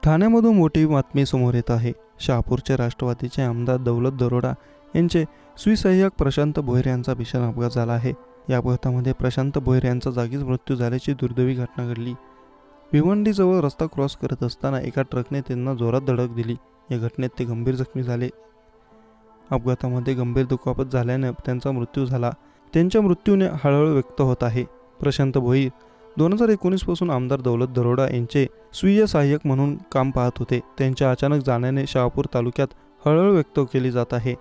ठाण्यामधून मोठी बातमी समोर येत आहे. शहापूरचे राष्ट्रवादीचे आमदार दौलत दरोडा यांचे स्वीसहाय्यक प्रशांत भोयर यांचा भीषण अपघात झाला आहे. या अपघातामध्ये प्रशांत भोयर यांचा जागीच मृत्यू झाल्याची दुर्दैवी घटना घडली. भिवंडीजवळ रस्ता क्रॉस करत असताना एका ट्रकने त्यांना जोरात धडक दिली. या घटनेत ते गंभीर जखमी झाले. अपघातामध्ये गंभीर दुखापत झाल्याने त्यांचा मृत्यू झाला. त्यांच्या मृत्यूने हळहळ व्यक्त होत आहे. प्रशांत भोईर 2019 पासून आमदार दौलत दरोडा यांचे स्वीय सहाय्यक म्हणून काम पाहत होते. त्यांच्या अचानक जाण्याने शहापूर तालुक्यात हळहळ व्यक्त केली जात आहे.